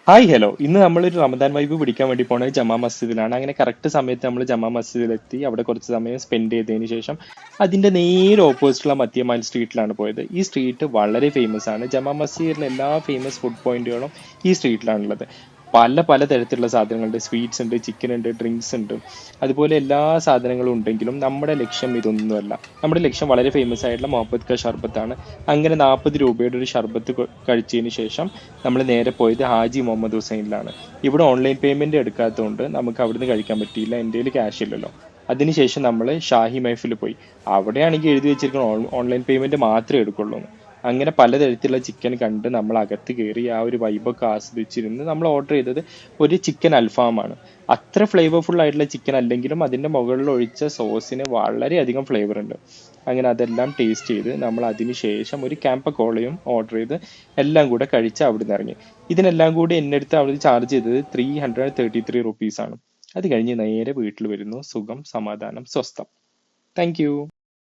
Hi hello, ഇന്ന് നമ്മളൊരു Ramadan vibe പിടിക്കാൻ വേണ്ടി പോണത് ജമാ മസ്ജിദിലാണ്. അങ്ങനെ കറക്റ്റ് സമയത്ത് നമ്മൾ ജമാ മസ്ജിദിലെത്തി അവിടെ കുറച്ച് സമയം സ്പെൻഡ് ചെയ്തതിന് ശേഷം അതിന്റെ നേരെ ഓപ്പോസിറ്റുള്ള മത്തിയ മൈൽ സ്ട്രീറ്റിലാണ് പോയത്. ഈ സ്ട്രീറ്റ് വളരെ ഫേമസ് ആണ്. ജമാ മസ്ജിദിലെ എല്ലാ ഫേമസ് ഫുഡ് പോയിന്റുകളും ഈ സ്ട്രീറ്റിലാണുള്ളത്. പല പല തരത്തിലുള്ള സാധനങ്ങളുണ്ട്. സ്വീറ്റ്സ് ഉണ്ട്, ചിക്കൻ ഉണ്ട്, ഡ്രിങ്ക്സ് ഉണ്ട്, അതുപോലെ എല്ലാ സാധനങ്ങളും ഉണ്ടെങ്കിലും നമ്മുടെ ലക്ഷ്യം ഇതൊന്നുമല്ല. നമ്മുടെ ലക്ഷ്യം വളരെ ഫേമസ് ആയിട്ടുള്ള മുഹബത്ത് ക ഷർബത്താണ്. അങ്ങനെ 40 രൂപയുടെ ഒരു ഷർബത്ത് കഴിച്ചതിന് ശേഷം നമ്മൾ നേരെ പോയത് ഹാജി മുഹമ്മദ് ഹുസൈനിലാണ്. ഇവിടെ ഓൺലൈൻ പേയ്മെന്റ് എടുക്കാത്തതുകൊണ്ട് നമുക്ക് അവിടുന്ന് കഴിക്കാൻ പറ്റിയില്ല, എൻ്റെ കയ്യിൽ ക്യാഷ് ഇല്ലല്ലോ. അതിനുശേഷം നമ്മൾ ഷാഹി മൈഫിൽ പോയി. അവിടെയാണെങ്കിൽ എഴുതി വെച്ചിരിക്കണം ഓൺലൈൻ പേയ്മെന്റ് മാത്രമേ എടുക്കുള്ളൂ എന്ന്. അങ്ങനെ പലതരത്തിലുള്ള ചിക്കൻ കണ്ട് നമ്മൾ അകത്ത് കയറി ആ ഒരു വൈബൊക്കെ ആസ്വദിച്ചിരുന്ന് നമ്മൾ ഓർഡർ ചെയ്തത് ഒരു ചിക്കൻ അൽഫാമാണ്. അത്ര ഫ്ലേവർഫുൾ ആയിട്ടുള്ള ചിക്കൻ അല്ലെങ്കിലും അതിന്റെ മുകളിൽ ഒഴിച്ച സോസിന് വളരെയധികം ഫ്ലേവർ ഉണ്ട്. അങ്ങനെ അതെല്ലാം ടേസ്റ്റ് ചെയ്ത് നമ്മൾ അതിന് ശേഷം ഒരു ക്യാമ്പക്കോളയും ഓർഡർ ചെയ്ത് എല്ലാം കൂടെ കഴിച്ച് അവിടുന്ന് ഇറങ്ങി. ഇതിനെല്ലാം കൂടി എന്നെ അടുത്ത് അവർ ചാർജ് ചെയ്തത് 333 റുപ്പീസ് ആണ്. അത് കഴിഞ്ഞ് നേരെ വീട്ടിൽ വരുന്നു. സുഖം, സമാധാനം, സ്വസ്ഥം. Thank you.